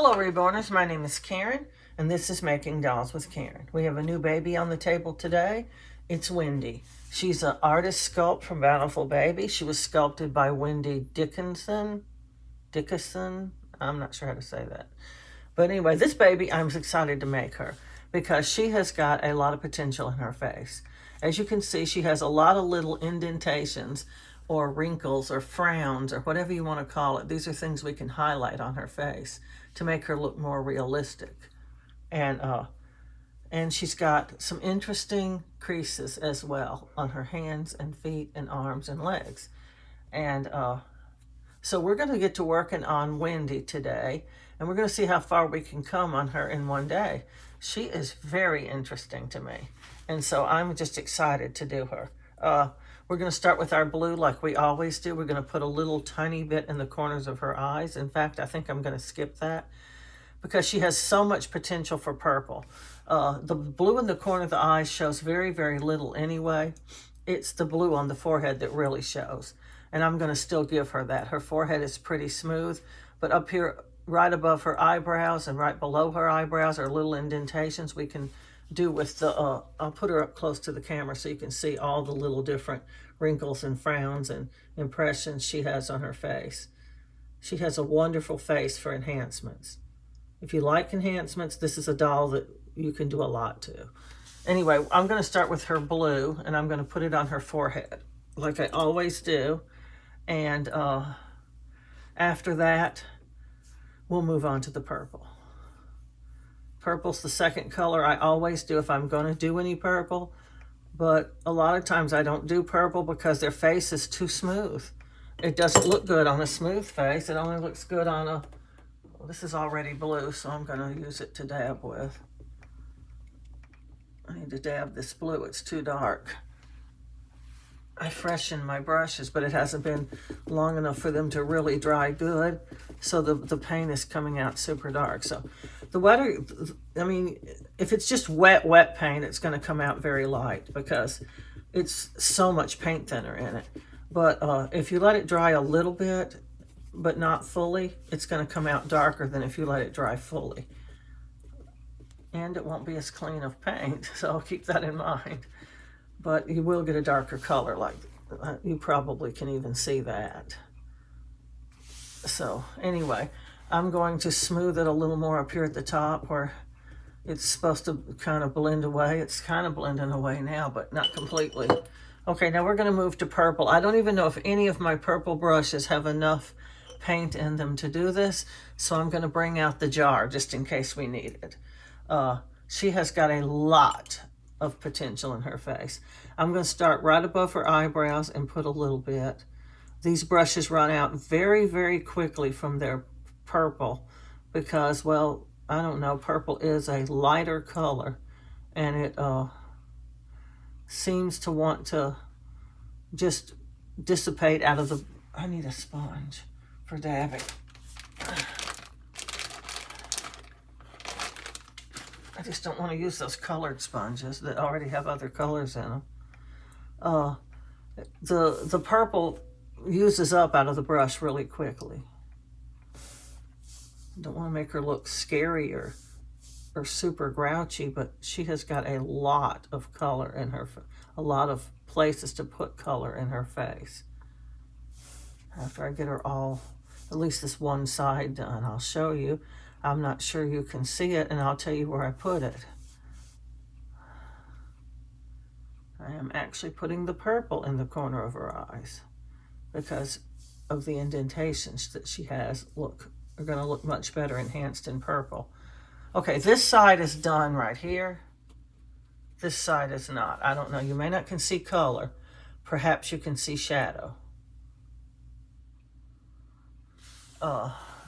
Hello Reborners, my name is Karen and this is Making Dolls with Karen. We have a new baby on the table today. It's Wendy. She's an artist sculpt from Bountiful Baby. She was sculpted by Wendy Dickinson. I'm not sure how to say that. But anyway, this baby, I'm excited to make her because she has got a lot of potential in her face. As you can see, she has a lot of little indentations or wrinkles or frowns or whatever you want to call it. These are things we can highlight on her face to make her look more realistic. And she's got some interesting creases as well on her hands and feet and arms and legs. And so we're going to get to working on Wendy today, and we're going to see how far we can come on her in one day. She is very interesting to me, and so I'm just excited to do her. We're going to start with our blue like we always do. We're going to put a little tiny bit in the corners of her eyes. In fact, I think I'm going to skip that because she has so much potential for purple. The blue in the corner of the eyes shows very, very little anyway. It's the blue on the forehead that really shows. And I'm going to still give her that. Her forehead is pretty smooth, but up here right above her eyebrows and right below her eyebrows are little indentations we can do with the, I'll put her up close to the camera so you can see all the little different wrinkles and frowns and impressions she has on her face. She has a wonderful face for enhancements. If you like enhancements, this is a doll that you can do a lot to. Anyway, I'm going to start with her blue, and I'm going to put it on her forehead, like I always do. And after that, we'll move on to the purple. Purple's the second color I always do if I'm going to do any purple. But a lot of times I don't do purple because their face is too smooth. It doesn't look good on a smooth face. It only looks good on a... Well, this is already blue, so I'm going to use it to dab with. I need to dab this blue. It's too dark. I freshened my brushes, but it hasn't been long enough for them to really dry good. So the paint is coming out super dark. So the wetter, I mean, if it's just wet paint, it's going to come out very light because it's so much paint thinner in it. But if you let it dry a little bit, but not fully, it's going to come out darker than if you let it dry fully. And it won't be as clean of paint, so keep that in mind. But you will get a darker color, like you probably can even see that. So anyway, I'm going to smooth it a little more up here at the top where it's supposed to kind of blend away. It's kind of blending away now, but not completely. Okay, now we're going to move to purple. I don't even know if any of my purple brushes have enough paint in them to do this, so I'm going to bring out the jar just in case we need it. She has got a lot of potential in her face. I'm going to start right above her eyebrows and put a little bit. These brushes run out very, very quickly from their purple because, well, I don't know, purple is a lighter color and it seems to want to just dissipate out of the... I need a sponge for dabbing. I just don't want to use those colored sponges that already have other colors in them. The purple uses up out of the brush really quickly. Don't want to make her look scary or super grouchy, but she has got a lot of color in her, a lot of places to put color in her face. After I get her all, at least this one side done, I'll show you. I'm not sure you can see it, and I'll tell you where I put it. I am actually putting the purple in the corner of her eyes because of the indentations that she has. Look, are going to look much better enhanced in purple. Okay, this side is done right here. This side is not. I don't know. You may not can see color. Perhaps you can see shadow.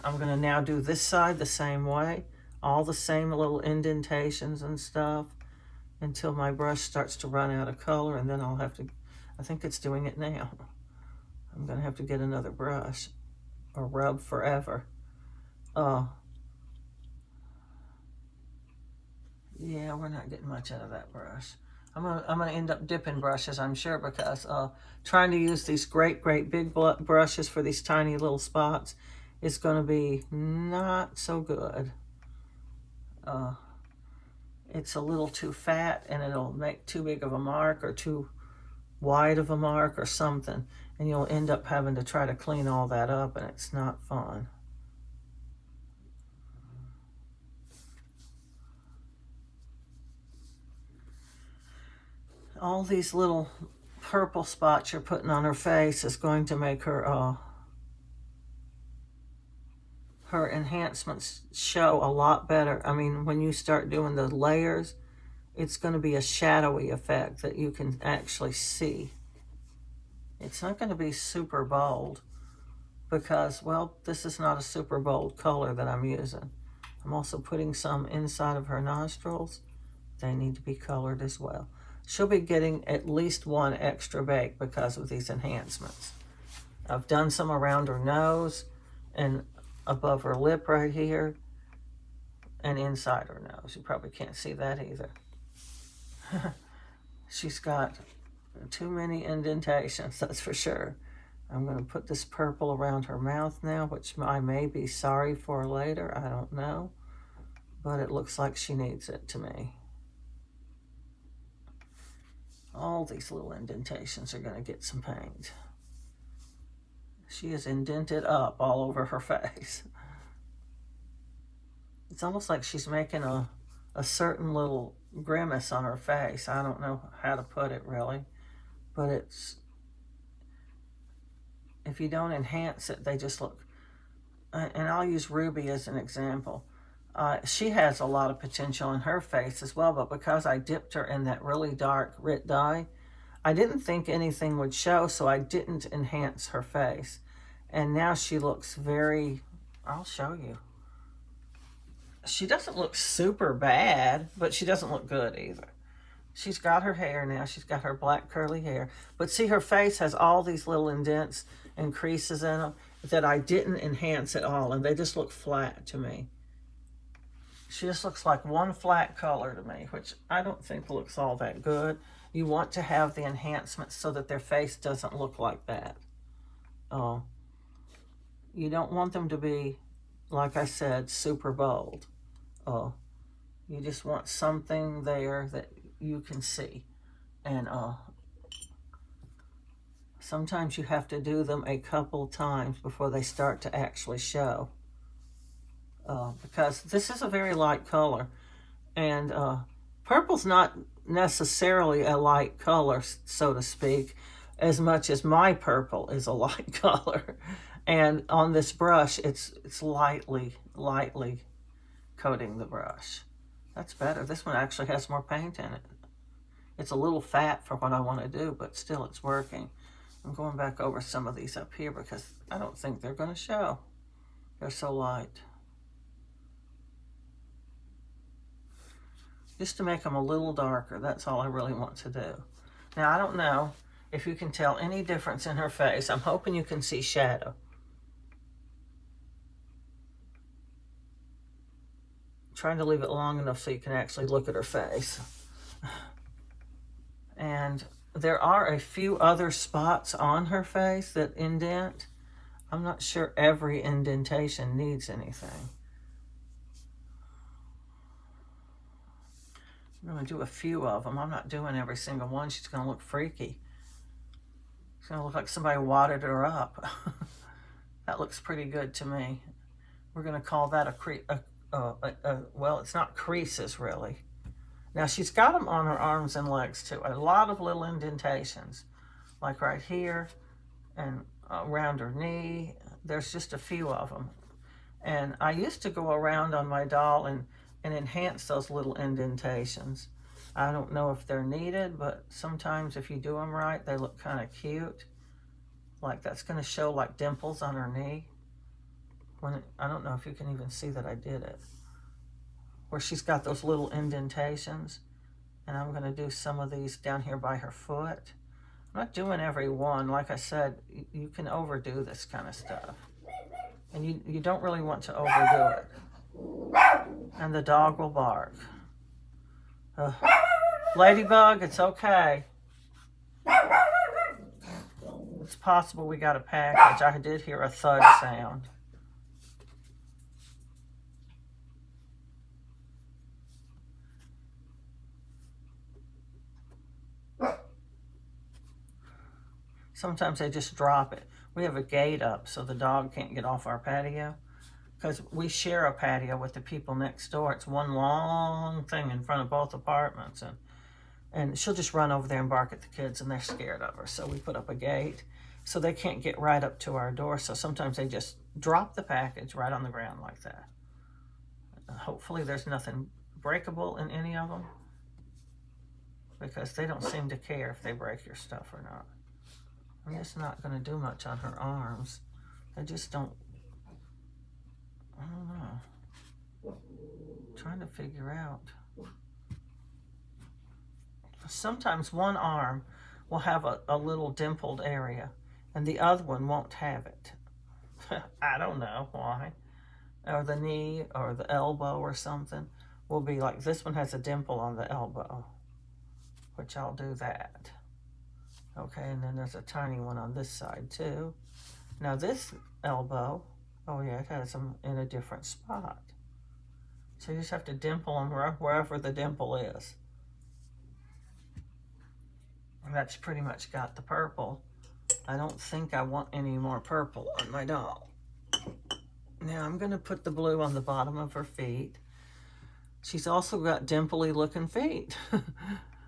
I'm going to now do this side the same way, all the same little indentations and stuff until my brush starts to run out of color, and then I'll have to, I think it's doing it now. I'm going to have to get another brush or rub forever. Yeah, we're not getting much out of that brush. I'm gonna end up dipping brushes, I'm sure, because trying to use these great big brushes for these tiny little spots is going to be not so good. It's a little too fat, and it'll make too big of a mark or too wide of a mark or something, and you'll end up having to try to clean all that up, and it's not fun. All these little purple spots you're putting on her face is going to make her her enhancements show a lot better. I mean, when you start doing the layers, it's going to be a shadowy effect that you can actually see. It's not going to be super bold because, well, this is not a super bold color that I'm using. I'm also putting some inside of her nostrils. They need to be colored as well. She'll be getting at least one extra bake because of these enhancements. I've done some around her nose and above her lip right here and inside her nose. You probably can't see that either. She's got too many indentations, that's for sure. I'm going to put this purple around her mouth now, which I may be sorry for later. I don't know. But it looks like she needs it to me. All these little indentations are going to get some paint. She is indented up all over her face. It's almost like she's making a certain little grimace on her face. I don't know how to put it really, but it's, if you don't enhance it, they just look, and I'll use Ruby as an example. She has a lot of potential in her face as well, but because I dipped her in that really dark Rit dye, I didn't think anything would show, so I didn't enhance her face. And now she looks very, I'll show you. She doesn't look super bad, but she doesn't look good either. She's got her hair now. She's got her black curly hair. But see, her face has all these little indents and creases in them that I didn't enhance at all, and they just look flat to me. She just looks like one flat color to me, which I don't think looks all that good. You want to have the enhancements so that their face doesn't look like that. You don't want them to be, like I said, super bold. You just want something there that you can see. And sometimes you have to do them a couple times before they start to actually show. Because this is a very light color, and purple's not necessarily a light color, so to speak, as much as my purple is a light color. And on this brush, it's lightly coating the brush. That's better. This one actually has more paint in it. It's a little fat for what I want to do, but still it's working. I'm going back over some of these up here because I don't think they're going to show. They're so light. Just to make them a little darker. That's all I really want to do. Now, I don't know if you can tell any difference in her face. I'm hoping you can see shadow. I'm trying to leave it long enough so you can actually look at her face. And there are a few other spots on her face that indent. I'm not sure every indentation needs anything. I'm going to do a few of them. I'm not doing every single one. She's going to look freaky. It's going to look like somebody wadded her up. That looks pretty good to me. We're going to call that well, it's not creases really. Now she's got them on her arms and legs too. A lot of little indentations, like right here and around her knee. There's just a few of them. And I used to go around on my doll and enhance those little indentations. I don't know if they're needed, but sometimes if you do them right, they look kind of cute. Like that's going to show like dimples on her knee. I don't know if you can even see that I did it. Where she's got those little indentations. And I'm going to do some of these down here by her foot. I'm not doing every one. Like I said, you can overdo this kind of stuff. And you don't really want to overdo it. And the dog will bark. Ladybug, it's okay. It's possible we got a package. I did hear a thud sound. Sometimes they just drop it. We have a gate up so the dog can't get off our patio, because we share a patio with the people next door. It's one long thing in front of both apartments, and she'll just run over there and bark at the kids, and they're scared of her. So we put up a gate so they can't get right up to our door. So sometimes they just drop the package right on the ground like that. Hopefully there's nothing breakable in any of them, because they don't seem to care if they break your stuff or not. I'm just not going to do much on her arms. They just don't, I don't know. Trying to figure out. Sometimes one arm will have a little dimpled area and the other one won't have it. I don't know why. Or the knee or the elbow or something will be like, this one has a dimple on the elbow, which I'll do that. Okay, and then there's a tiny one on this side too. Now this elbow, oh yeah, it has them in a different spot. So you just have to dimple them wherever the dimple is. And that's pretty much got the purple. I don't think I want any more purple on my doll. Now I'm gonna put the blue on the bottom of her feet. She's also got dimply looking feet.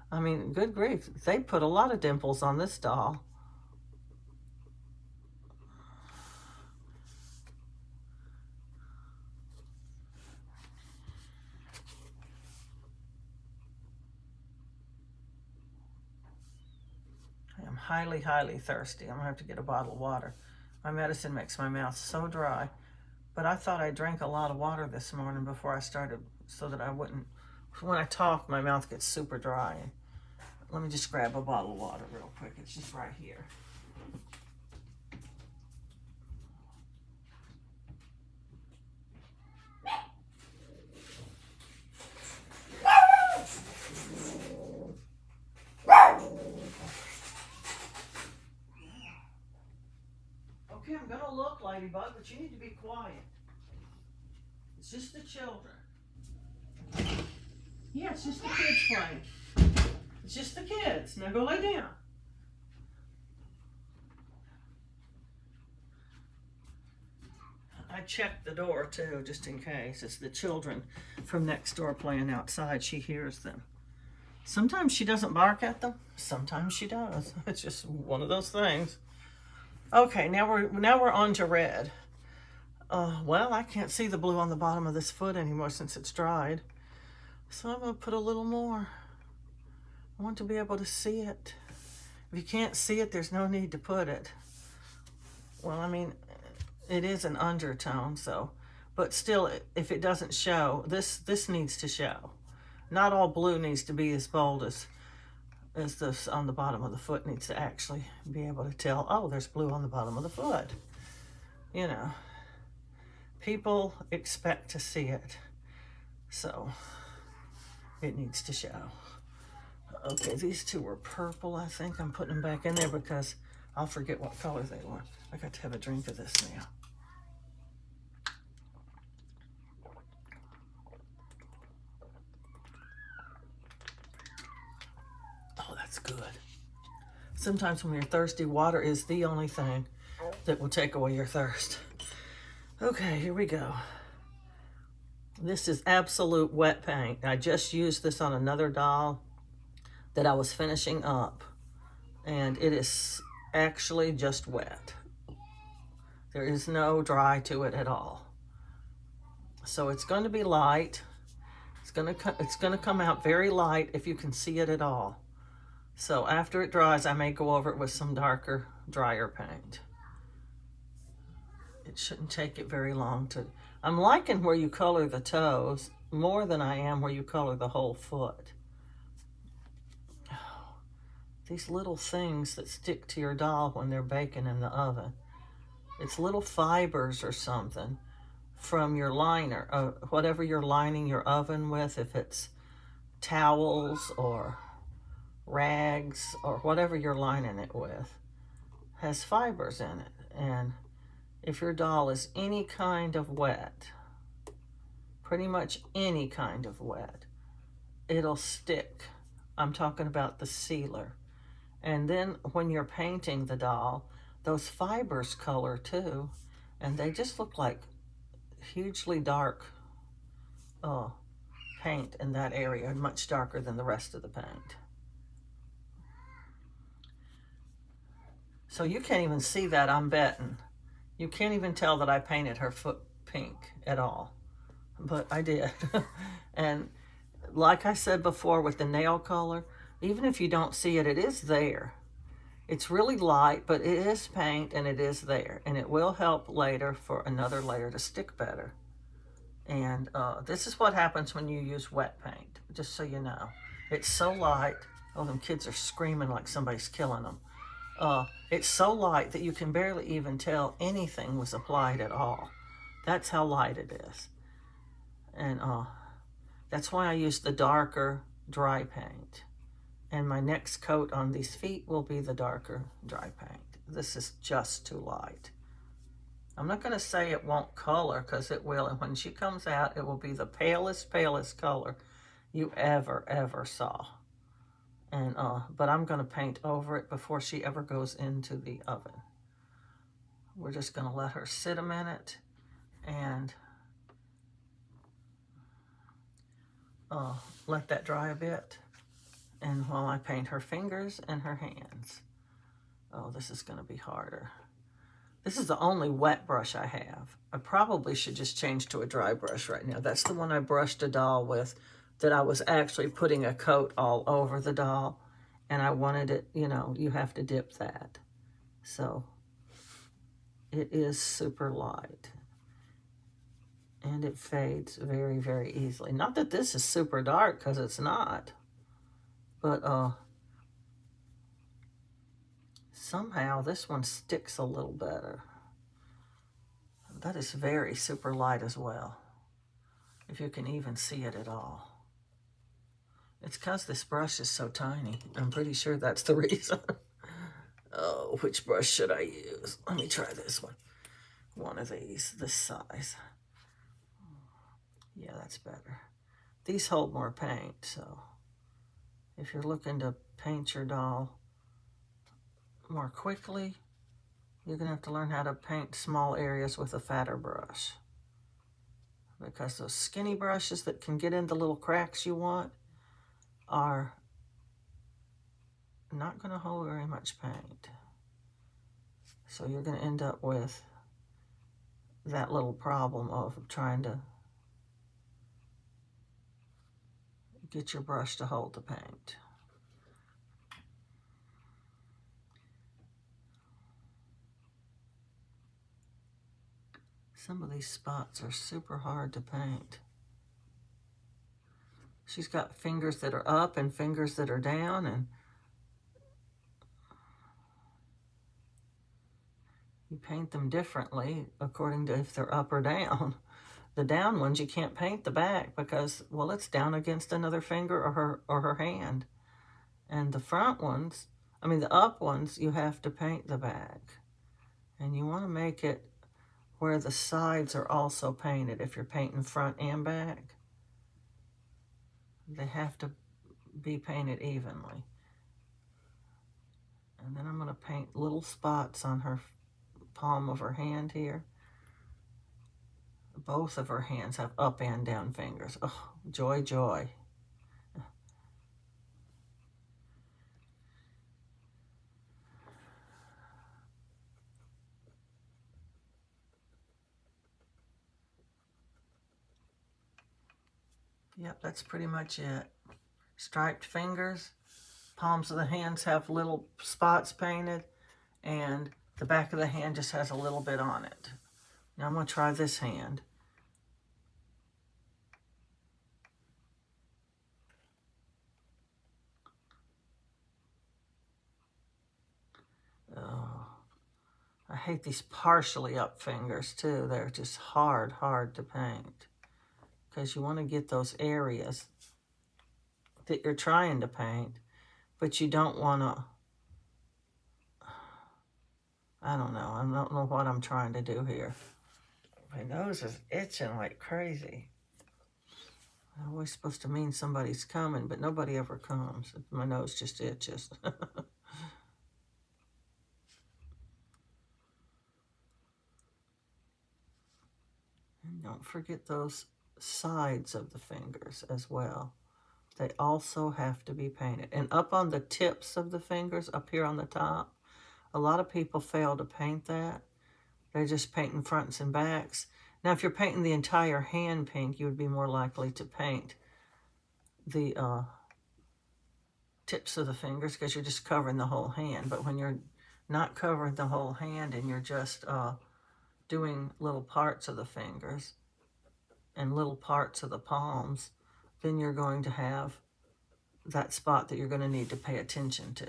I mean, good grief, they put a lot of dimples on this doll. I am highly, highly thirsty. I'm gonna have to get a bottle of water. My medicine makes my mouth so dry, but I thought I drank a lot of water this morning before I started so that I wouldn't, when I talk, my mouth gets super dry. Let me just grab a bottle of water real quick. It's just right here. Okay, I'm gonna look, Ladybug, but you need to be quiet. It's just the children. Yeah, it's just the kids playing. It's just the kids. Now go lay down. I checked the door too, just in case. It's the children from next door playing outside. She hears them. Sometimes she doesn't bark at them. Sometimes she does. It's just one of those things. Okay, now we're on to red. Well, I can't see the blue on the bottom of this foot anymore since it's dried. So I'm gonna put a little more. I want to be able to see it. If you can't see it, there's no need to put it. Well, I mean, it is an undertone, so, but still, if it doesn't show, this needs to show. Not all blue needs to be as bold as this on the bottom of the foot needs to actually be able to tell, oh, there's blue on the bottom of the foot. You know, people expect to see it, so it needs to show. Okay, these two were purple, I think. I'm putting them back in there because I'll forget what color they were. I got to have a drink of this now. Oh, that's good. Sometimes when you're thirsty, water is the only thing that will take away your thirst. Okay, here we go. This is absolute wet paint. I just used this on another doll that I was finishing up, and it is actually just wet. There is no dry to it at all. So it's going to be light. It's going to come out very light if you can see it at all. So after it dries, I may go over it with some darker, drier paint. It shouldn't take it very long to... I'm liking where you color the toes more than I am where you color the whole foot. These little things that stick to your doll when they're baking in the oven. It's little fibers or something from your liner, whatever you're lining your oven with, if it's towels or rags or whatever you're lining it with, has fibers in it. And if your doll is any kind of wet, pretty much any kind of wet, it'll stick. I'm talking about the sealer. And then when you're painting the doll, those fibers color too, and they just look like hugely dark uh, paint in that area, much darker than the rest of the paint. So you can't even see that, I'm betting. You can't even tell that I painted her foot pink at all, but I did. And like I said before with the nail color, even if you don't see it, it is there. It's really light, but it is paint and it is there. And it will help later for another layer to stick better. And this is what happens when you use wet paint, just so you know. It's so light. Oh, them kids are screaming like somebody's killing them. It's so light that you can barely even tell anything was applied at all. That's how light it is. And that's why I use the darker dry paint. And my next coat on these feet will be the darker dry paint. This is just too light. I'm not going to say it won't color, because it will. And when she comes out, it will be the palest, palest color you ever saw. And but I'm going to paint over it before she ever goes into the oven. We're just going to let her sit a minute and let that dry a bit. And while I paint her fingers and her hands. Oh, this is going to be harder. This is the only wet brush I have. I probably should just change to a dry brush right now. That's the one I brushed a doll with, that I was actually putting a coat all over the doll. And I wanted it, you know, you have to dip that. So it is super light. And it fades very, very easily. Not that this is super dark, because it's not. But somehow this one sticks a little better. That is very super light as well, if you can even see it at all. It's because this brush is so tiny. I'm pretty sure that's the reason. Oh, which brush should I use? Let me try this one. One of these, this size. Yeah, that's better. These hold more paint, so if you're looking to paint your doll more quickly, you're going to have to learn how to paint small areas with a fatter brush. Because those skinny brushes that can get in the little cracks you want are not going to hold very much paint. So you're going to end up with that little problem of trying to get your brush to hold the paint. Some of these spots are super hard to paint. She's got fingers that are up and fingers that are down, and you paint them differently according to if they're up or down. The down ones, you can't paint the back because, well, it's down against another finger or her hand. And the front ones, I mean the up ones, you have to paint the back. And you want to make it where the sides are also painted. If you're painting front and back, they have to be painted evenly. And then I'm going to paint little spots on her palm of her hand here. Both of her hands have up and down fingers. Oh, joy, joy. Yep, that's pretty much it. Striped fingers. Palms of the hands have little spots painted, and the back of the hand just has a little bit on it. Now I'm going to try this hand. Oh, I hate these partially up fingers too. They're just hard to paint, because you want to get those areas that you're trying to paint, but you don't want to, I don't know what I'm trying to do here. My nose is itching like crazy. I'm always supposed to mean somebody's coming, but nobody ever comes. My nose just itches. forget those sides of the fingers as well. They also have to be painted. And up on the tips of the fingers, up here on the top, a lot of people fail to paint that. They're just painting fronts and backs. Now, if you're painting the entire hand pink, you would be more likely to paint the tips of the fingers because you're just covering the whole hand. But when you're not covering the whole hand and you're just doing little parts of the fingers and little parts of the palms, then you're going to have that spot that you're going to need to pay attention to.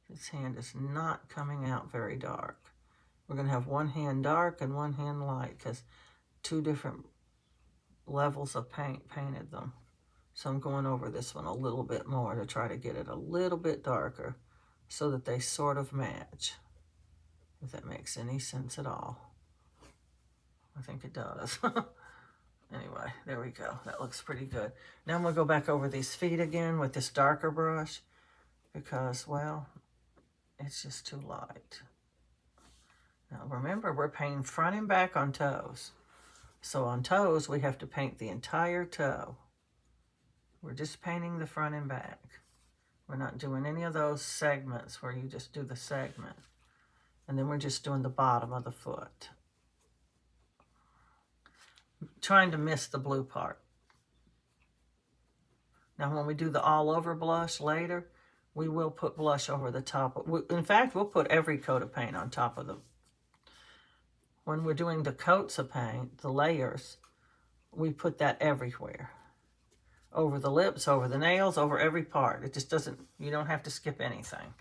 This hand is not coming out very dark. We're going to have one hand dark and one hand light because two different levels of paint painted them. So I'm going over this one a little bit more to try to get it a little bit darker so that they sort of match, if that makes any sense at all. I think it does. Anyway, there we go. That looks pretty good. Now I'm going to go back over these feet again with this darker brush because, well, it's just too light. Now remember, we're painting front and back on toes. So on toes, we have to paint the entire toe. We're just painting the front and back. We're not doing any of those segments where you just do the segment. And then we're just doing the bottom of the foot. Trying to miss the blue part. Now when we do the all over blush later, we will put blush over the top. In fact, we'll put every coat of paint on top of them. When we're doing the coats of paint, the layers, we put that everywhere. Over the lips, over the nails, over every part. It just doesn't, you don't have to skip anything.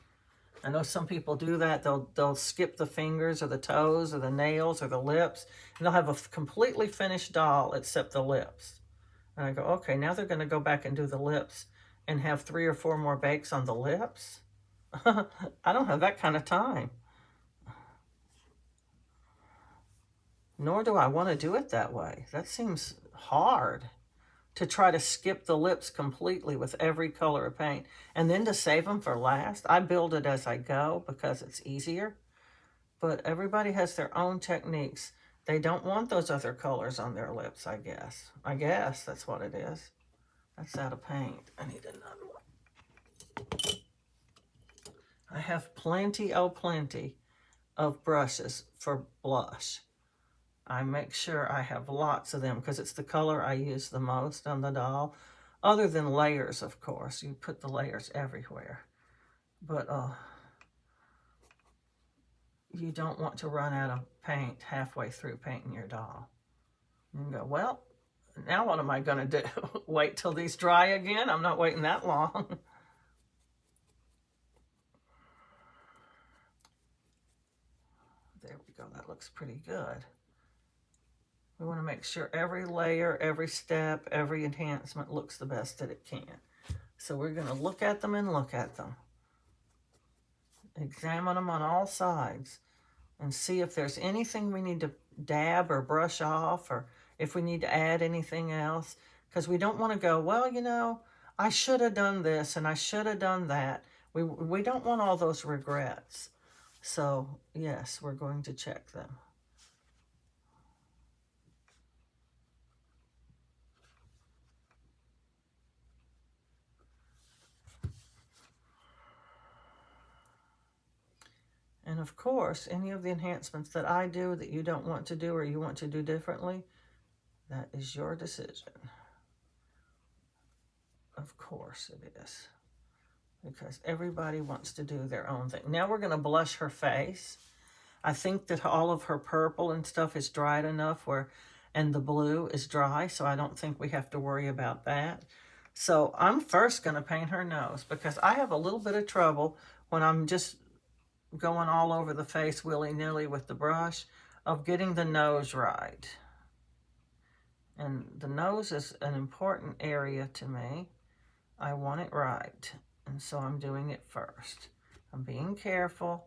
I know some people do that. They'll skip the fingers or the toes or the nails or the lips, and they'll have a completely finished doll except the lips. And I go, okay, now they're going to go back and do the lips and have 3 or 4 more bakes on the lips? I don't have that kind of time. Nor do I want to do it that way. That seems hard, to try to skip the lips completely with every color of paint and then to save them for last. I build it as I go because it's easier, but everybody has their own techniques. They don't want those other colors on their lips, I guess. I guess that's what it is. That's out of paint. I need another one. I have plenty, oh plenty of brushes for blush. I make sure I have lots of them because it's the color I use the most on the doll. Other than layers, of course. You put the layers everywhere. But you don't want to run out of paint halfway through painting your doll. You go, well, now what am I going to do? Wait till these dry again? I'm not waiting that long. There we go. That looks pretty good. We want to make sure every layer, every step, every enhancement looks the best that it can. So we're going to look at them and look at them. Examine them on all sides and see if there's anything we need to dab or brush off, or if we need to add anything else. Because we don't want to go, well, you know, I should have done this and I should have done that. We don't want all those regrets. So yes, we're going to check them. And of course, any of the enhancements that I do that you don't want to do or you want to do differently, that is your decision. Of course it is. Because everybody wants to do their own thing. Now we're going to blush her face. I think that all of her purple and stuff is dried enough and the blue is dry, so I don't think we have to worry about that. So I'm first going to paint her nose because I have a little bit of trouble when I'm just going all over the face willy-nilly with the brush of getting the nose right. And the nose is an important area to me. I want it right. And so I'm doing it first. I'm being careful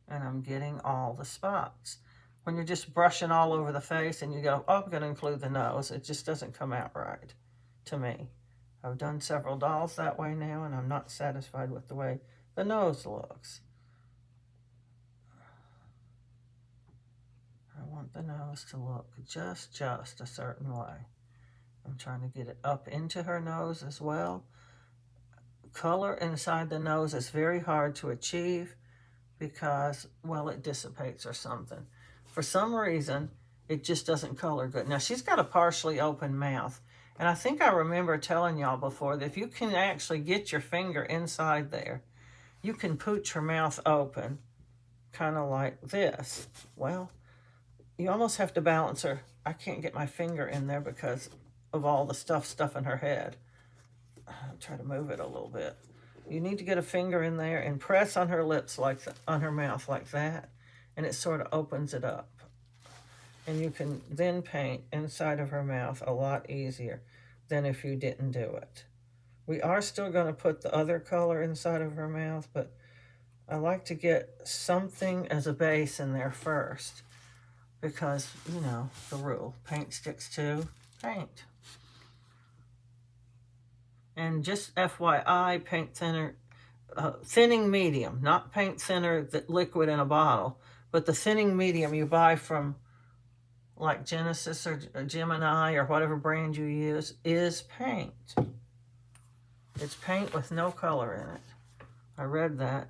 and I'm getting all the spots. When you're just brushing all over the face and you go, oh, I'm going to include the nose, it just doesn't come out right to me. I've done several dolls that way now and I'm not satisfied with the way the nose looks. I want want the nose to look just a certain way. I'm trying to get it up into her nose as well. Color inside the nose is very hard to achieve because, well, it dissipates or something. For some reason, it just doesn't color good. Now, she's got a partially open mouth. And I think I remember telling y'all before that if you can actually get your finger inside there, you can pooch her mouth open, kind of like this. Well, you almost have to balance her. I can't get my finger in there because of all the stuff in her head. I'll try to move it a little bit. You need to get a finger in there and press on her lips on her mouth like that, and it sort of opens it up. And you can then paint inside of her mouth a lot easier than if you didn't do it. We are still going to put the other color inside of her mouth, but I like to get something as a base in there first because, you know, the rule, paint sticks to paint. And just FYI, paint thinner, thinning medium, not paint thinner, that liquid in a bottle, but the thinning medium you buy from like Genesis or Gemini or whatever brand you use is paint. It's paint with no color in it. I read that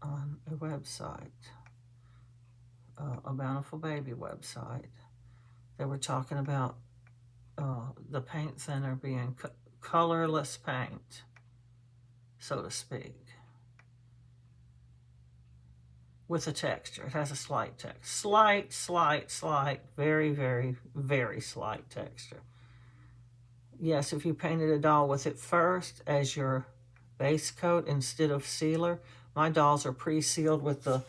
on a website, a Bountiful Baby website. They were talking about the paint thinner being colorless paint, so to speak, with a texture. It has a slight texture. Slight, very slight texture. Yes, if you painted a doll with it first as your base coat instead of sealer, my dolls are pre-sealed with the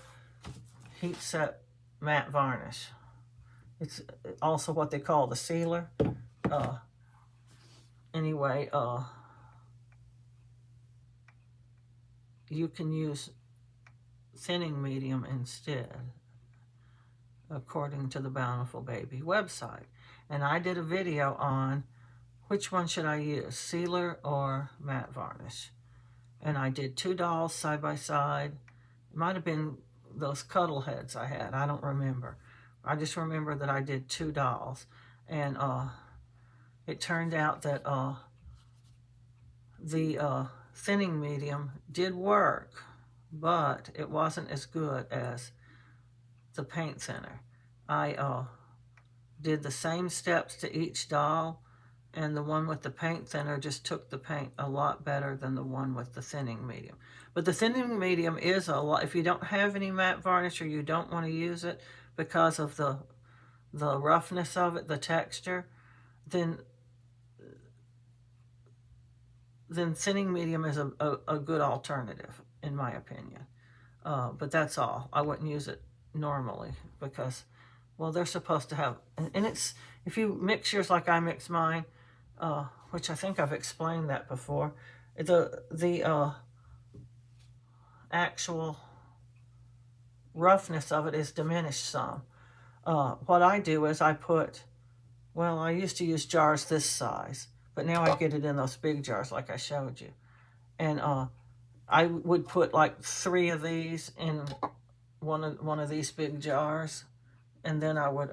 heat set matte varnish. It's also what they call the sealer. Anyway, you can use thinning medium instead, according to the Bountiful Baby website. And I did a video on which one should I use, sealer or matte varnish. And I did 2 dolls side by side. It might have been those cuddle heads I had. I don't remember. I just remember that I did 2 dolls. And it turned out that the thinning medium did work, but it wasn't as good as the paint thinner. I did the same steps to each doll, and the one with the paint thinner just took the paint a lot better than the one with the thinning medium. But the thinning medium is a lot, if you don't have any matte varnish or you don't want to use it because of the roughness of it, the texture, then thinning medium is a good alternative, in my opinion. But that's all. I wouldn't use it normally because, well, they're supposed to have, and it's, if you mix yours like I mix mine, which I think I've explained that before, the actual roughness of it is diminished some. What I do is I put, well, I used to use jars this size, but now I get it in those big jars like I showed you. And I would put like 3 of these in one of these big jars, and then I would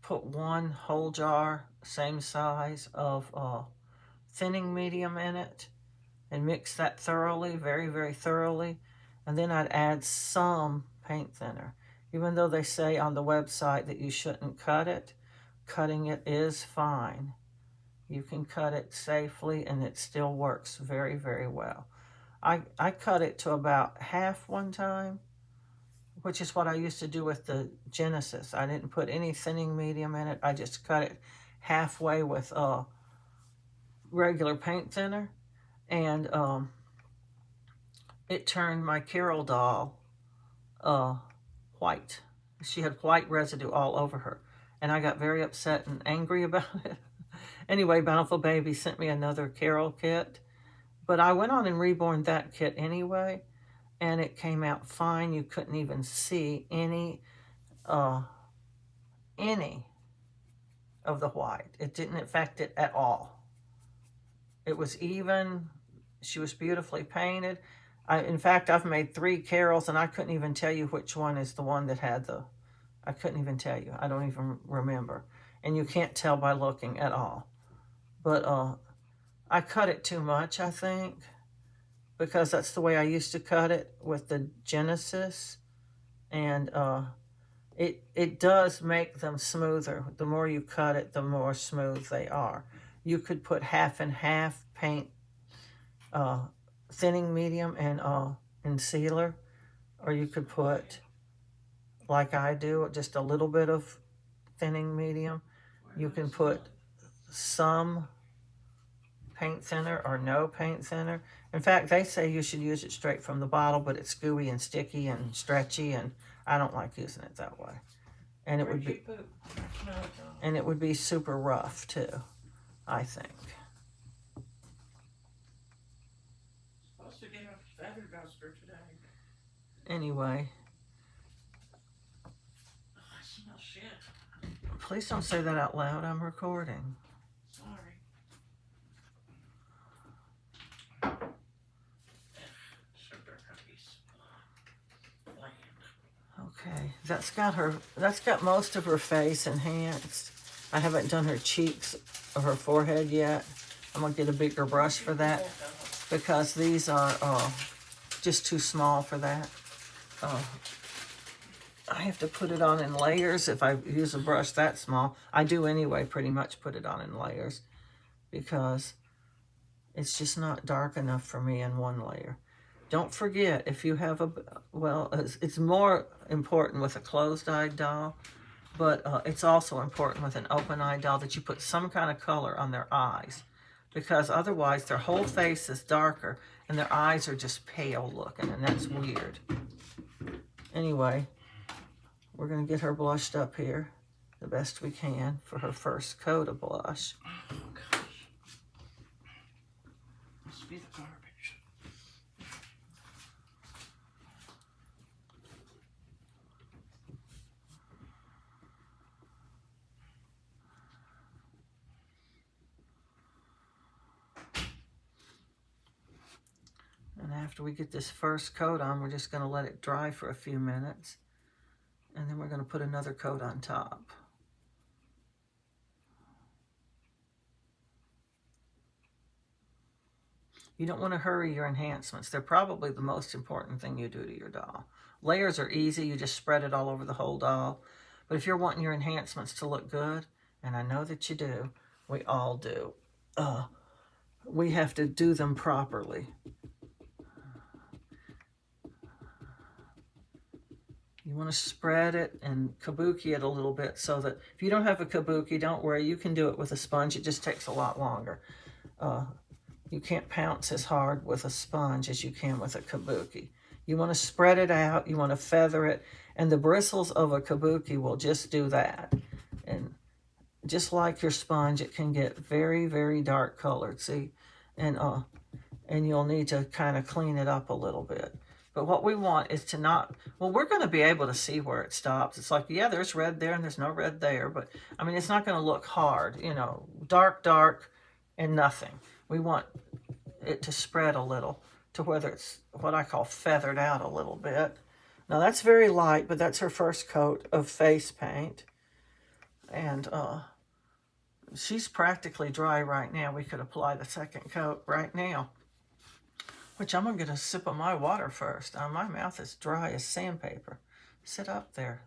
put 1 whole jar, same size, of thinning medium in it, and mix that thoroughly, very thoroughly, and then I'd add some paint thinner. Even though they say on the website that you shouldn't cut it, cutting it is fine. You can cut it safely and it still works very well. I cut it to about half one time, which is what I used to do with the Genesis. I didn't put any thinning medium in it. I just cut it halfway with regular paint thinner. And it turned my Carol doll white. She had white residue all over her. And I got very upset and angry about it. Anyway, Bountiful Baby sent me another Carol kit. But I went on and reborn that kit anyway. And it came out fine. You couldn't even see any of the white. It didn't affect it at all. It was even. She was beautifully painted. In fact, I've made 3 Carols, and I couldn't even tell you which one is the one that had the I couldn't even tell you. I don't even remember. And you can't tell by looking at all. But I cut it too much, I think, because that's the way I used to cut it with the Genesis. And it does make them smoother. The more you cut it, the more smooth they are. You could put half and half paint, thinning medium and sealer, or you could put, like I do, just a little bit of thinning medium. You can put some paint thinner or no paint thinner. In fact, they say you should use it straight from the bottle, but it's gooey and sticky and stretchy, and I don't like using it that way. And it would be super rough too, I think. Supposed to get a feather duster today. Anyway, Oh, I smell shit. please don't say that out loud. I'm recording. Sorry. Sugar cookies. Bland. Okay, that's got most of her face enhanced. I haven't done her cheeks or her forehead yet. I'm gonna get a bigger brush for that because these are just too small for that. I have to put it on in layers if I use a brush that small. I do anyway, pretty much put it on in layers because it's just not dark enough for me in one layer. Don't forget, if you have it's more important with a closed-eyed doll, but it's also important with an open-eyed doll that you put some kind of color on their eyes, because otherwise their whole face is darker and their eyes are just pale looking, and that's weird. Anyway, we're going to get her blushed up here the best we can for her first coat of blush. Oh, gosh. Must be the garbage. And after we get this first coat on, we're just going to let it dry for a few minutes. And then we're going to put another coat on top. You don't want to hurry your enhancements. They're probably the most important thing you do to your doll. Layers are easy. You just spread it all over the whole doll. But if you're wanting your enhancements to look good, and I know that you do, we all do, we have to do them properly. You want to spread it and kabuki it a little bit so that if you don't have a kabuki, don't worry, you can do it with a sponge. It just takes a lot longer. You can't pounce as hard with a sponge as you can with a kabuki. You want to spread it out, you want to feather it, and the bristles of a kabuki will just do that. And just like your sponge, it can get very, very dark colored, see? And you'll need to kind of clean it up a little bit. But what we want is to not, well, we're going to be able to see where it stops. It's like, yeah, there's red there and there's no red there. But, I mean, it's not going to look hard, you know, dark, dark, and nothing. We want it to spread a little to whether it's what I call feathered out a little bit. Now, that's very light, but that's her first coat of face paint. And she's practically dry right now. We could apply the second coat right now. Which I'm going to get a sip of my water first. My mouth is dry as sandpaper. Sit up there.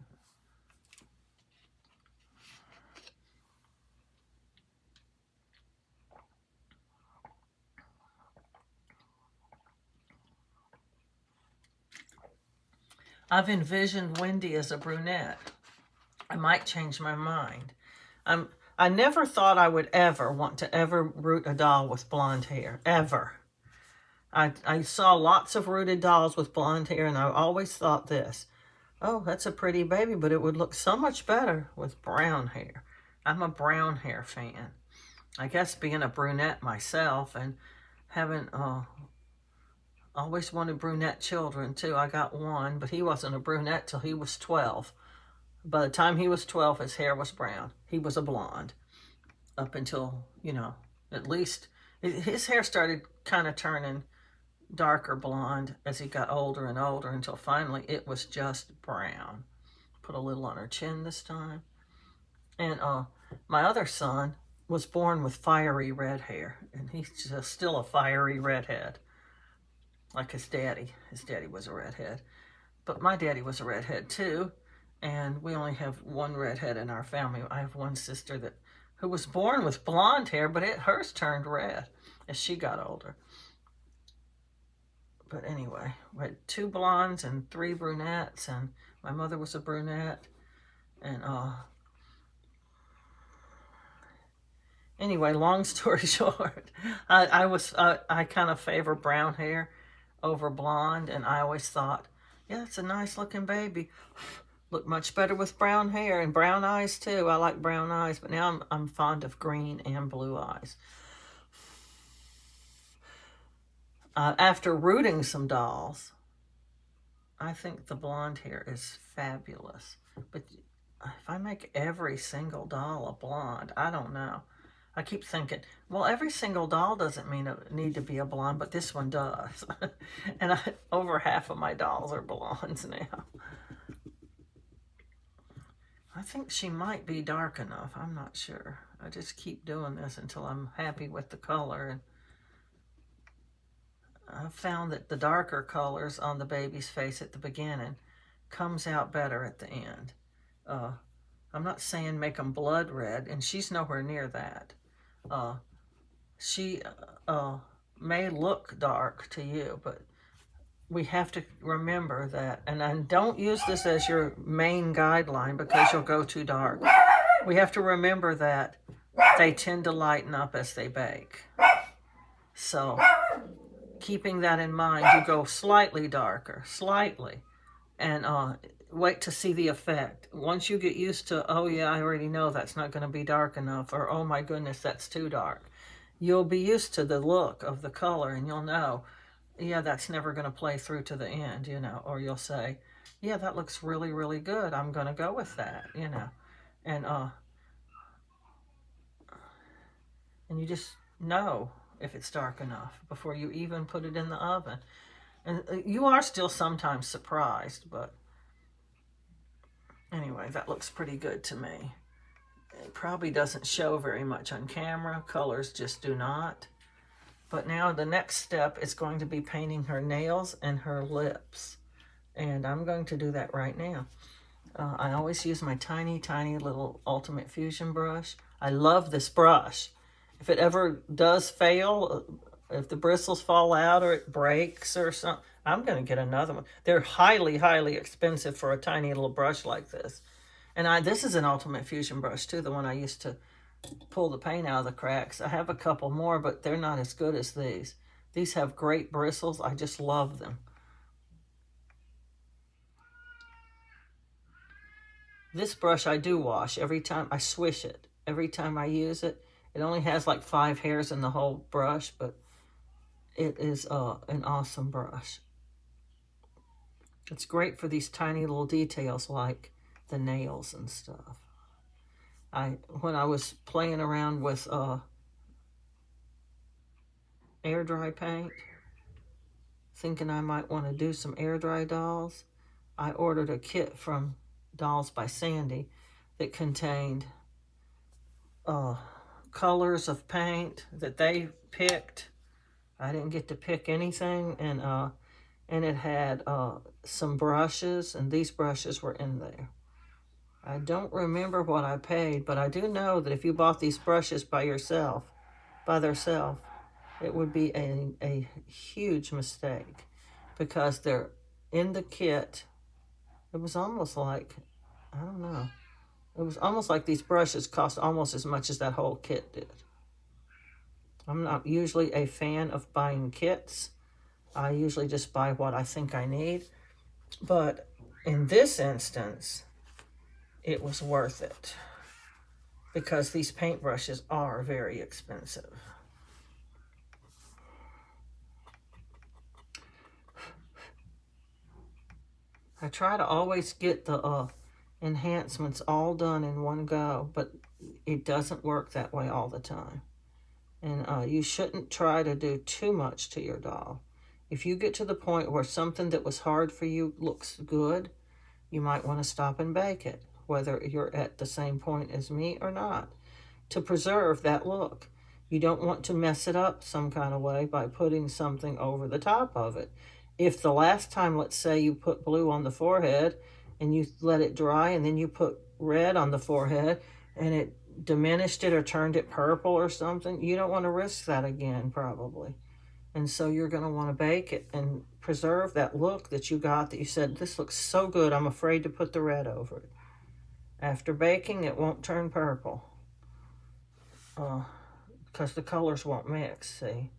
I've envisioned Wendy as a brunette. I might change my mind. I never thought I would ever want to ever root a doll with blonde hair. Ever. I saw lots of rooted dolls with blonde hair, and I always thought this, oh, that's a pretty baby, but it would look so much better with brown hair. I'm a brown hair fan. I guess being a brunette myself and having always wanted brunette children, too. I got one, but he wasn't a brunette till he was 12. By the time he was 12, his hair was brown. He was a blonde up until, you know, at least his hair started kind of turning darker blonde as he got older and older until finally it was just brown. Put a little on her chin this time. And my other son was born with fiery red hair, and he's just still a fiery redhead, like his daddy. His daddy was a redhead, but my daddy was a redhead too, and we only have one redhead in our family. I have one sister who was born with blonde hair, but hers turned red as she got older. But anyway, we had 2 blondes and 3 brunettes, and my mother was a brunette, and anyway, long story short, I kind of favor brown hair over blonde, and I always thought, yeah, it's a nice looking baby. Look much better with brown hair and brown eyes too. I like brown eyes, but now I'm fond of green and blue eyes. After rooting some dolls, I think the blonde hair is fabulous. But if I make every single doll a blonde, I don't know. I keep thinking, well, every single doll doesn't need to be a blonde, but this one does. And over half of my dolls are blondes now. I think she might be dark enough. I'm not sure. I just keep doing this until I'm happy with the color. And I've found that the darker colors on the baby's face at the beginning comes out better at the end. I'm not saying make them blood red, and she's nowhere near that. She may look dark to you, but we have to remember that, and don't use this as your main guideline because you'll go too dark. We have to remember that they tend to lighten up as they bake. So keeping that in mind, you go slightly darker, slightly, and wait to see the effect. Once you get used to, oh yeah, I already know that's not going to be dark enough, or oh my goodness, that's too dark, you'll be used to the look of the color, and you'll know, yeah, that's never going to play through to the end, or you'll say, yeah, that looks really, really good. I'm going to go with that, and you just know if it's dark enough before you even put it in the oven. And you are still sometimes surprised, but anyway, that looks pretty good to me. It probably doesn't show very much on camera. Colors just do not. But now the next step is going to be painting her nails and her lips. And I'm going to do that right now. I always use my tiny, tiny little Ultimate Fusion brush. I love this brush. If it ever does fail, if the bristles fall out or it breaks or something, I'm going to get another one. They're highly, highly expensive for a tiny little brush like this. And this is an Ultimate Fusion brush too, the one I used to pull the paint out of the cracks. I have a couple more, but they're not as good as these. These have great bristles. I just love them. This brush I do wash every time. I swish it every time I use it. It only has like 5 hairs in the whole brush, but it is an awesome brush. It's great for these tiny little details like the nails and stuff. When I was playing around with air dry paint, thinking I might want to do some air dry dolls, I ordered a kit from Dolls by Sandy that contained colors of paint that they picked. I didn't get to pick anything, and it had some brushes, and these brushes were in there. I don't remember what I paid, but I do know that if you bought these brushes by themselves, it would be a huge mistake because they're in the kit. It was almost like, I don't know, it was almost like these brushes cost almost as much as that whole kit did. I'm not usually a fan of buying kits. I usually just buy what I think I need. But in this instance, it was worth it because these paintbrushes are very expensive. I try to always get the enhancements all done in one go, but it doesn't work that way all the time. And you shouldn't try to do too much to your doll. If you get to the point where something that was hard for you looks good, you might want to stop and bake it, whether you're at the same point as me or not, to preserve that look. You don't want to mess it up some kind of way by putting something over the top of it. If the last time, let's say, you put blue on the forehead and you let it dry and then you put red on the forehead and it diminished it or turned it purple or something, you don't want to risk that again, probably. And so you're going to want to bake it and preserve that look that you got, that you said, this looks so good, I'm afraid to put the red over it. After baking, it won't turn purple. Because the colors won't mix, see?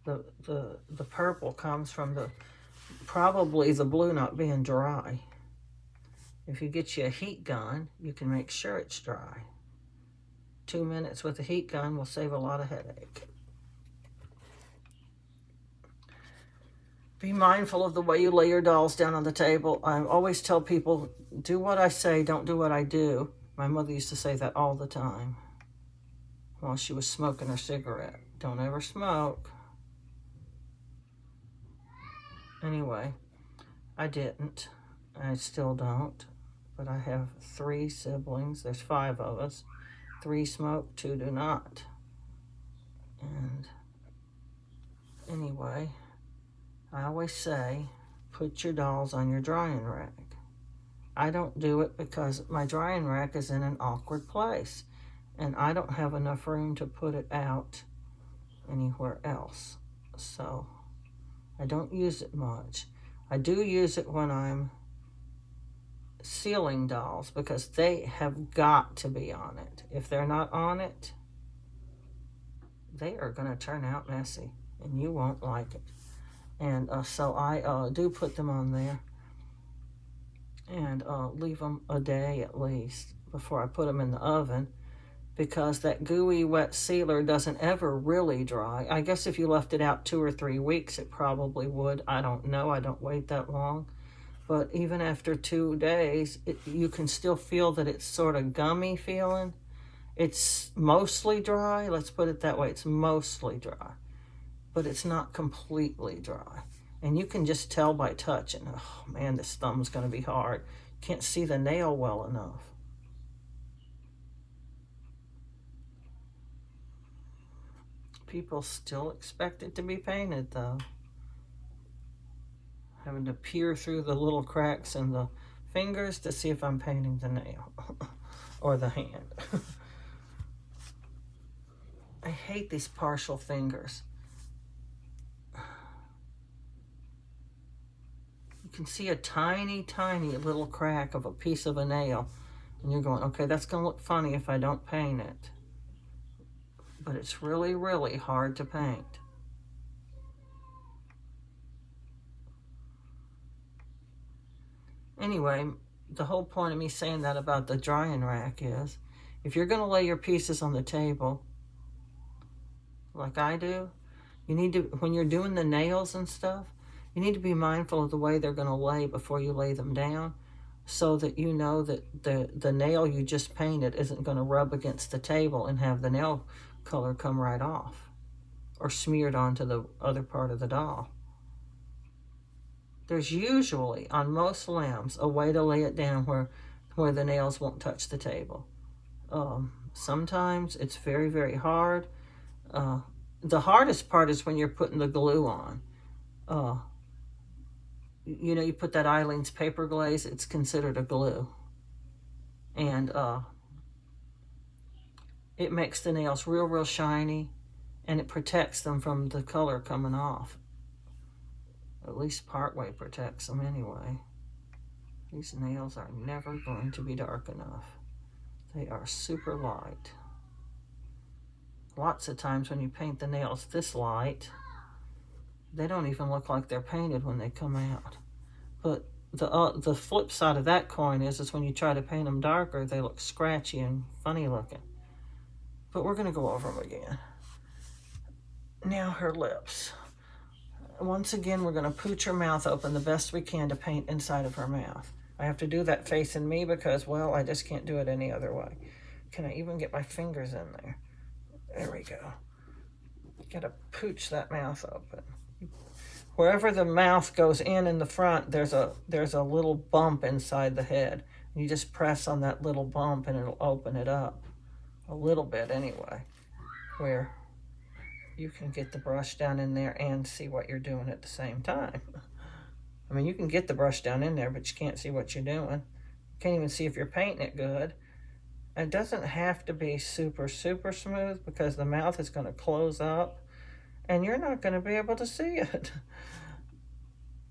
The purple comes from probably the blue not being dry. If you get you a heat gun, you can make sure it's dry. 2 minutes with a heat gun will save a lot of headache. Be mindful of the way you lay your dolls down on the table. I always tell people, do what I say, don't do what I do. My mother used to say that all the time while she was smoking her cigarette. Don't ever smoke. Anyway, I didn't. I still don't. But I have 3 siblings. There's 5 of us. 3 smoke, 2 do not. And anyway, I always say, put your dolls on your drying rack. I don't do it because my drying rack is in an awkward place, and I don't have enough room to put it out anywhere else. So I don't use it much. I do use it when I'm sealing dolls because they have got to be on it. If they're not on it, they are going to turn out messy, and you won't like it. And so I do put them on there and leave them a day at least before I put them in the oven, because that gooey wet sealer doesn't ever really dry. I guess if you left it out 2 or 3 weeks, it probably would. I don't know. I don't wait that long. But even after 2 days, you can still feel that it's sort of gummy feeling. It's mostly dry. Let's put it that way. It's mostly dry. But it's not completely dry. And you can just tell by touching. Oh man, this thumb's going to be hard. Can't see the nail well enough. People still expect it to be painted though. Having to peer through the little cracks in the fingers to see if I'm painting the nail or the hand. I hate these partial fingers. You can see a tiny, tiny little crack of a piece of a nail, and you're going, okay, that's going to look funny if I don't paint it. But it's really, really hard to paint. Anyway, the whole point of me saying that about the drying rack is, if you're going to lay your pieces on the table, like I do, you need to, when you're doing the nails and stuff, you need to be mindful of the way they're going to lay before you lay them down, so that you know that the nail you just painted isn't going to rub against the table and have the nail color come right off or smeared onto the other part of the doll. There's usually, on most lamps, a way to lay it down where the nails won't touch the table. Sometimes it's very, very hard. The hardest part is when you're putting the glue on. You know, you put that Eileen's paper glaze, it's considered a glue. And it makes the nails real, real shiny, and it protects them from the color coming off. At least partway protects them anyway. These nails are never going to be dark enough. They are super light. Lots of times when you paint the nails this light, they don't even look like they're painted when they come out. But the flip side of that coin is when you try to paint them darker, they look scratchy and funny looking. But we're going to go over them again. Now her lips. Once again, we're going to pooch her mouth open the best we can to paint inside of her mouth. I have to do that facing me because, well, I just can't do it any other way. Can I even get my fingers in there? There we go. Got to pooch that mouth open. wherever the mouth goes in the front, there's a little bump inside the head. You just press on that little bump and it'll open it up a little bit anyway, where you can get the brush down in there and see what you're doing at the same time. I mean, you can get the brush down in there, but you can't see what you're doing. You can't even see if you're painting it good. It doesn't have to be super, super smooth because the mouth is going to close up and you're not going to be able to see it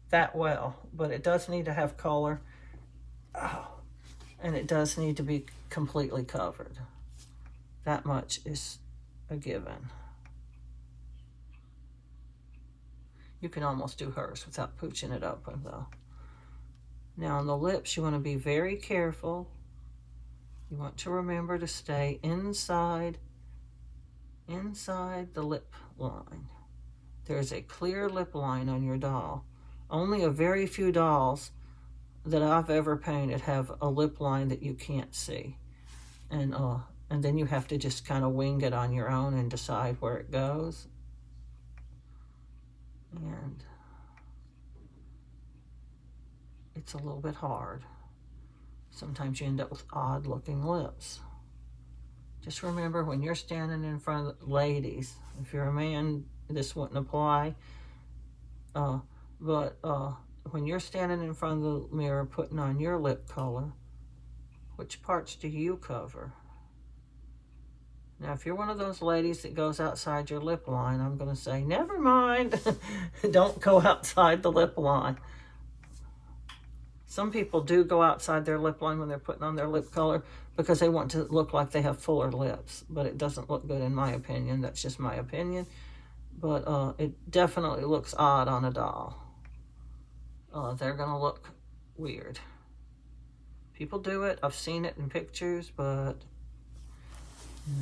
that well. But it does need to have color. Oh, and it does need to be completely covered. That much is a given. You can almost do hers without pooching it open though. Now on the lips, you want to be very careful. You want to remember to stay inside the lip line. There's a clear lip line on your doll. Only a very few dolls that I've ever painted have a lip line that you can't see. And then you have to just kind of wing it on your own and decide where it goes. And it's a little bit hard. Sometimes you end up with odd looking lips. Just remember when you're standing in front of ladies, if you're a man, this wouldn't apply. But when you're standing in front of the mirror putting on your lip color, which parts do you cover? Now, if you're one of those ladies that goes outside your lip line, I'm going to say, never mind. Don't go outside the lip line. Some people do go outside their lip line when they're putting on their lip color because they want to look like they have fuller lips. But it doesn't look good in my opinion. That's just my opinion. But it definitely looks odd on a doll. They're going to look weird. People do it. I've seen it in pictures, but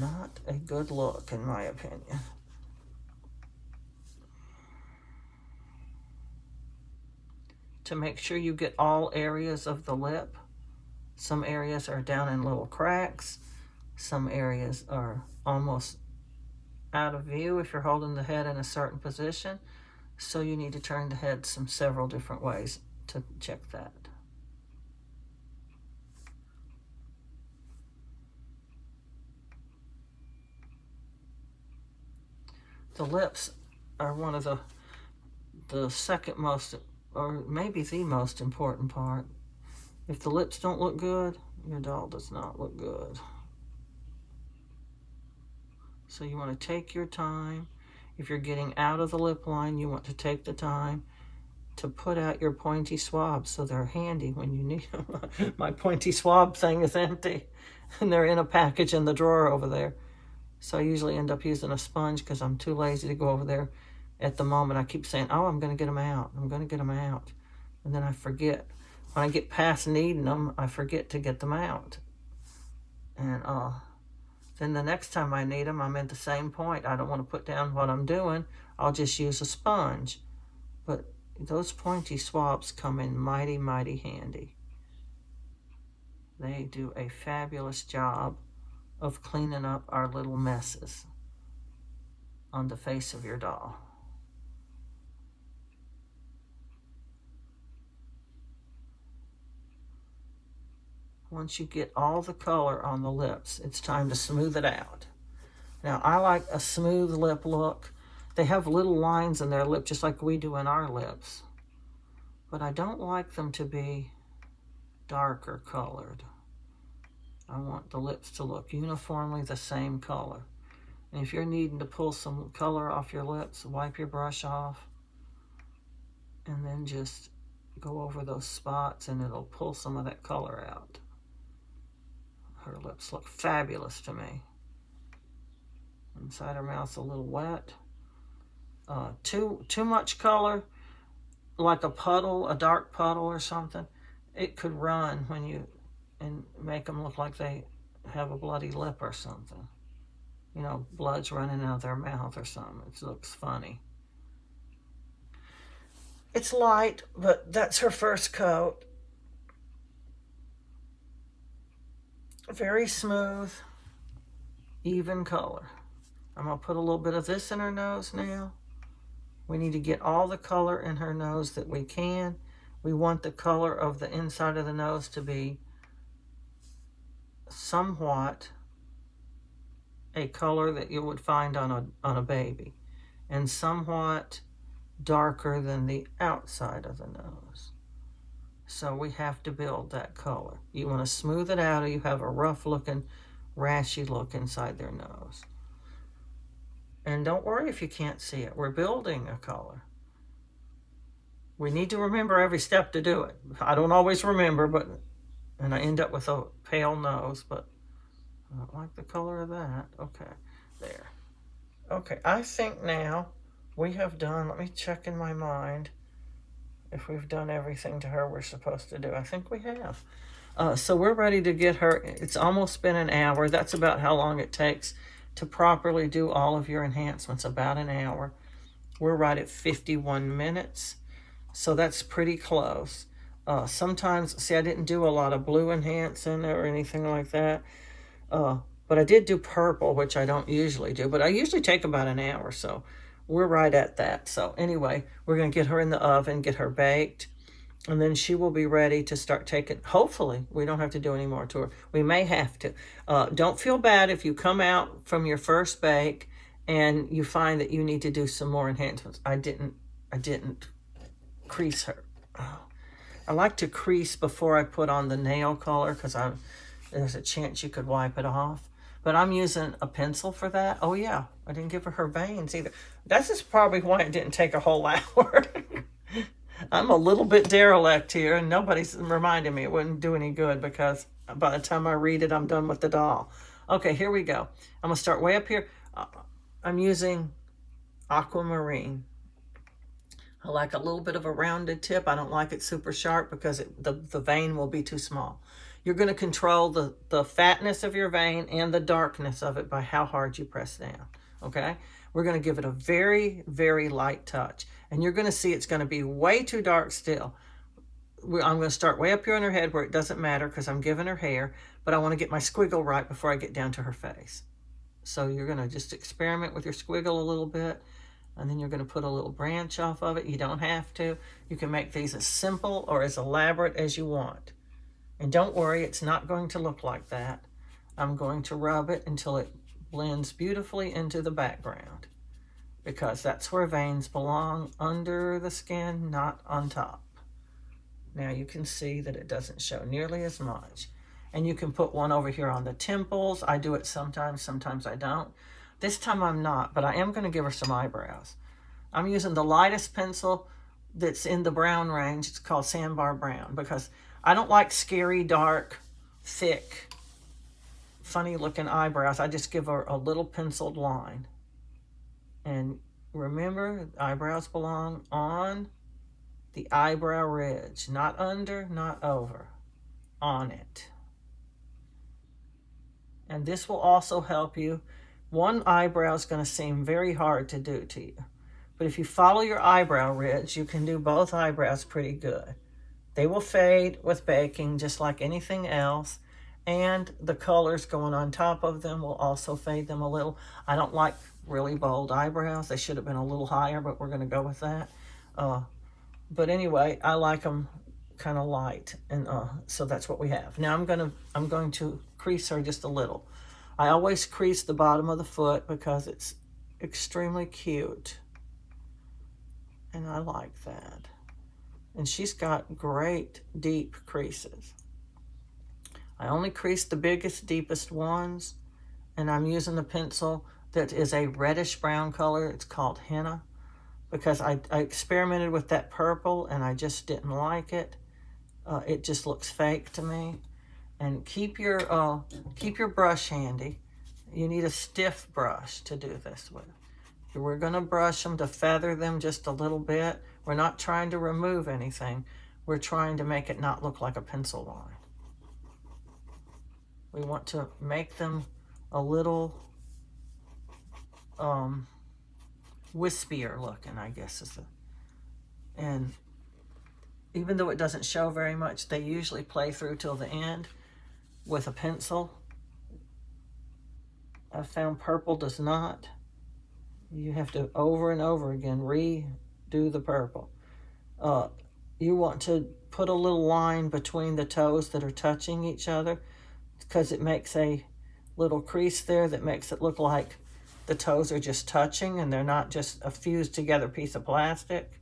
not a good look in my opinion. To make sure you get all areas of the lip. Some areas are down in little cracks. Some areas are almost out of view if you're holding the head in a certain position. So you need to turn the head several different ways to check that. The lips are one of the second most, or maybe the most important part. If the lips don't look good, your doll does not look good. So you want to take your time. If you're getting out of the lip line, you want to take the time to put out your pointy swabs so they're handy when you need them. My pointy swab thing is empty and they're in a package in the drawer over there. So I usually end up using a sponge because I'm too lazy to go over there at the moment. I keep saying, oh, I'm going to get them out. I'm going to get them out. And then I forget. When I get past needing them, I forget to get them out. And then the next time I need them, I'm at the same point. I don't want to put down what I'm doing. I'll just use a sponge. But those pointy swabs come in mighty, mighty handy. They do a fabulous job of cleaning up our little messes on the face of your doll. Once you get all the color on the lips, it's time to smooth it out. Now, I like a smooth lip look. They have little lines in their lip just like we do in our lips. But I don't like them to be darker colored. I want the lips to look uniformly the same color. And if you're needing to pull some color off your lips, wipe your brush off and then just go over those spots and it'll pull some of that color out. Her lips look fabulous to me. Inside her mouth's a little wet. Too much color, like a puddle, a dark puddle or something, it could run and make them look like they have a bloody lip or something. You know, blood's running out of their mouth or something. It looks funny. It's light, but that's her first coat. Very smooth, even color. I'm going to put a little bit of this in her nose now. We need to get all the color in her nose that we can. We want the color of the inside of the nose to be somewhat a color that you would find on a baby, and somewhat darker than the outside of the nose. So we have to build that color. You want to smooth it out, or you have a rough looking, rashy look inside their nose. And don't worry if you can't see it. We're building a color. We need to remember every step to do it. I don't always remember, and I end up with a pale nose, but I don't like the color of that. Okay, there. Okay, I think now we have done, let me check in my mind if we've done everything to her we're supposed to do. I think we have. So we're ready to get her. It's almost been an hour. That's about how long it takes to properly do all of your enhancements, about an hour. We're right at 51 minutes. So that's pretty close. Sometimes, see, I didn't do a lot of blue enhancing or anything like that. But I did do purple, which I don't usually do. But I usually take about an hour, so we're right at that. So anyway, we're going to get her in the oven, get her baked, and then she will be ready to start taking. Hopefully, we don't have to do any more to her. We may have to. Don't feel bad if you come out from your first bake and you find that you need to do some more enhancements. I didn't crease her. I like to crease before I put on the nail color because there's a chance you could wipe it off. But I'm using a pencil for that. Oh yeah, I didn't give her veins either. That's just probably why it didn't take a whole hour. I'm a little bit derelict here, and nobody's reminding me it wouldn't do any good because by the time I read it, I'm done with the doll. Okay, here we go. I'm going to start way up here. I'm using aquamarine. I like a little bit of a rounded tip. I don't like it super sharp because the vein will be too small. You're going to control the fatness of your vein and the darkness of it by how hard you press down, okay? We're going to give it a very, very light touch. And you're going to see it's going to be way too dark still. I'm going to start way up here on her head where it doesn't matter because I'm giving her hair, but I want to get my squiggle right before I get down to her face. So you're going to just experiment with your squiggle a little bit, and then you're going to put a little branch off of it. You don't have to. You can make these as simple or as elaborate as you want. And don't worry, it's not going to look like that. I'm going to rub it until it blends beautifully into the background, because that's where veins belong, under the skin, not on top. Now you can see that it doesn't show nearly as much. And you can put one over here on the temples. I do it sometimes, sometimes I don't. This time I'm not, but I am going to give her some eyebrows. I'm using the lightest pencil that's in the brown range. It's called Sandbar Brown, because I don't like scary, dark, thick, funny looking eyebrows. I just give her a little penciled line. And remember, eyebrows belong on the eyebrow ridge, not under, not over, on it. And this will also help you. One eyebrow is going to seem very hard to do to you, but if you follow your eyebrow ridge, you can do both eyebrows pretty good. They will fade with baking just like anything else, and the colors going on top of them will also fade them a little. I don't like really bold eyebrows. They should have been a little higher, but we're going to go with that. But anyway, I like them kind of light, and so that's what we have. Now I'm going to crease her just a little. I always crease the bottom of the foot because it's extremely cute, and I like that. And she's got great deep creases. I only crease the biggest, deepest ones, and I'm using a pencil that is a reddish brown color. It's called henna, because I experimented with that purple and I just didn't like it. It just looks fake to me. And keep your brush handy. You need a stiff brush to do this with. We're going to brush them to feather them just a little bit. We're not trying to remove anything. We're trying to make it not look like a pencil line. We want to make them a little wispier looking, I guess is and even though it doesn't show very much, they usually play through till the end with a pencil. I found purple does not. You have to over and over again redo the purple. You want to put a little line between the toes that are touching each other, because it makes a little crease there that makes it look like the toes are just touching and they're not just a fused together piece of plastic.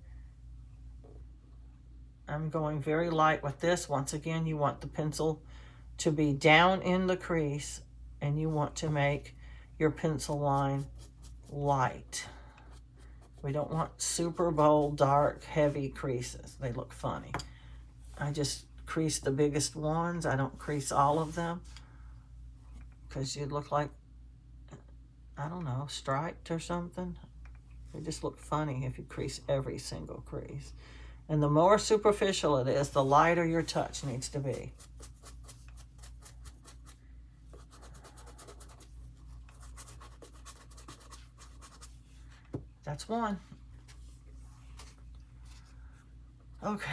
I'm going very light with this. Once again, you want the pencil to be down in the crease, and you want to make your pencil line light. We don't want super bold, dark, heavy creases. They look funny. I just crease the biggest ones. I don't crease all of them, because you'd look like, I don't know, striped or something. They just look funny if you crease every single crease. And the more superficial it is, the lighter your touch needs to be. That's one. Okay,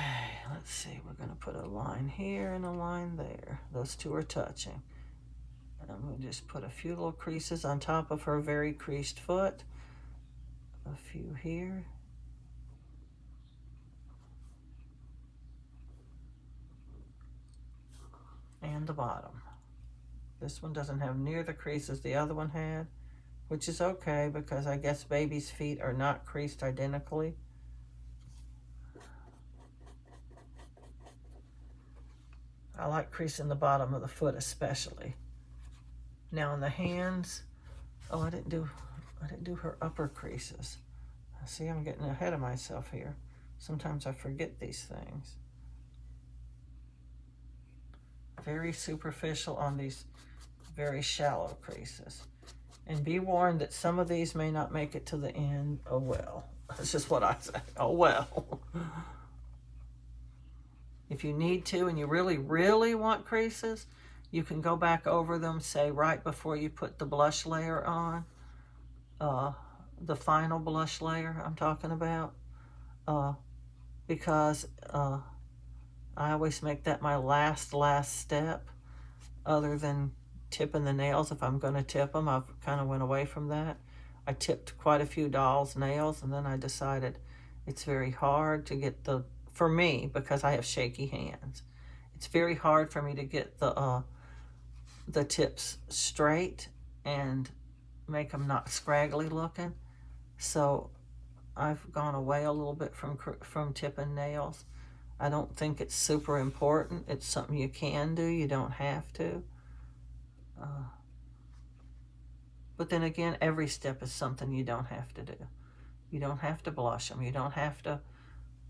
let's see. We're going to put a line here and a line there. Those two are touching. And we'll just put a few little creases on top of her very creased foot. A few here. And the bottom. This one doesn't have near the creases the other one had, which is okay because I guess babies' feet are not creased identically. I like creasing the bottom of the foot especially. Now in the hands, oh, I didn't do her upper creases. See, I'm getting ahead of myself here. Sometimes I forget these things. Very superficial on these very shallow creases. And be warned that some of these may not make it to the end. Oh well. That's just what I say. Oh well. If you need to and you really, really want creases, you can go back over them, say right before you put the blush layer on. The final blush layer I'm talking about. Because I always make that my last step, other than tipping the nails. If I'm going to tip them, I've kind of went away from that. I tipped quite a few dolls' nails, and then I decided it's very hard to get for me, because I have shaky hands, it's very hard for me to get the tips straight and make them not scraggly looking. So I've gone away a little bit from tipping nails. I don't think it's super important. It's something you can do. You don't have to. But then again, every step is something you don't have to do. You don't have to blush them. You don't have to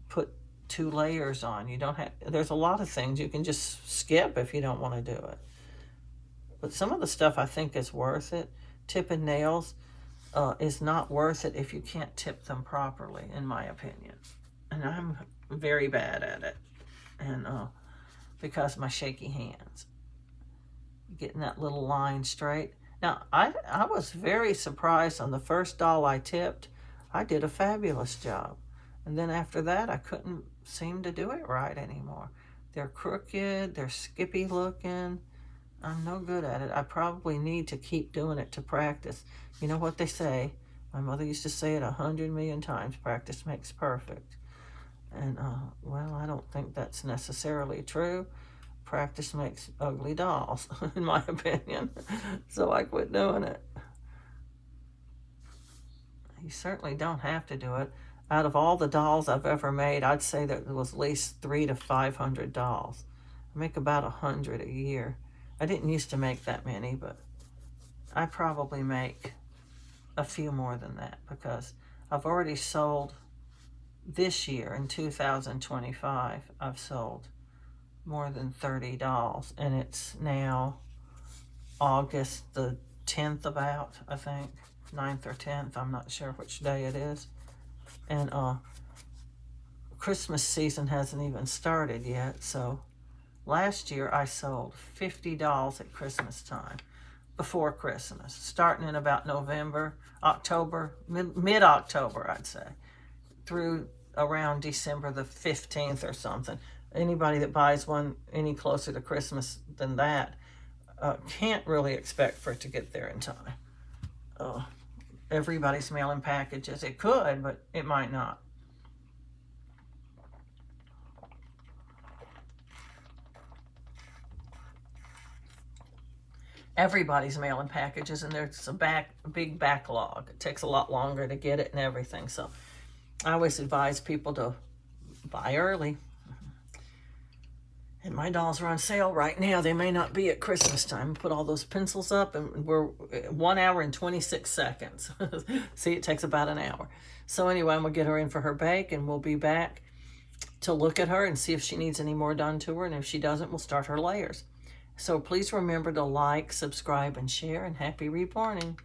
put 2 layers on. You don't have. There's a lot of things you can just skip if you don't want to do it. But some of the stuff I think is worth it. Tipping nails is not worth it if you can't tip them properly, in my opinion. And I'm very bad at it, and because of my shaky hands. Getting that little line straight. Now, I was very surprised on the first doll I tipped. I did a fabulous job. And then after that, I couldn't seem to do it right anymore. They're crooked, they're skippy looking. I'm no good at it. I probably need to keep doing it to practice. You know what they say? My mother used to say it 100 million times, practice makes perfect. And, well, I don't think that's necessarily true. Practice makes ugly dolls, in my opinion. So I quit doing it. You certainly don't have to do it. Out of all the dolls I've ever made, I'd say that there was at least 300 to 500 dolls. I make about 100 a year. I didn't used to make that many, but I probably make a few more than that, because I've already sold this year, in 2025, I've sold more than 30 dolls, and it's now August the 10th about, I think, 9th or 10th, I'm not sure which day it is, and Christmas season hasn't even started yet. So last year I sold 50 dolls at Christmas time, before Christmas, starting in about November, October, mid-October, I'd say, through around December the 15th or something. Anybody that buys one any closer to Christmas than that can't really expect for it to get there in time. everybody's mailing packages. It could, but it might not. Everybody's mailing packages, and there's a big backlog. It takes a lot longer to get it and everything. So I always advise people to buy early. And my dolls are on sale right now. They may not be at Christmas time. Put all those pencils up, and we're 1 hour and 26 seconds. See, it takes about an hour. So anyway, I'm going to get her in for her bake, and we'll be back to look at her and see if she needs any more done to her. And if she doesn't, we'll start her layers. So please remember to like, subscribe, and share, and happy reborning.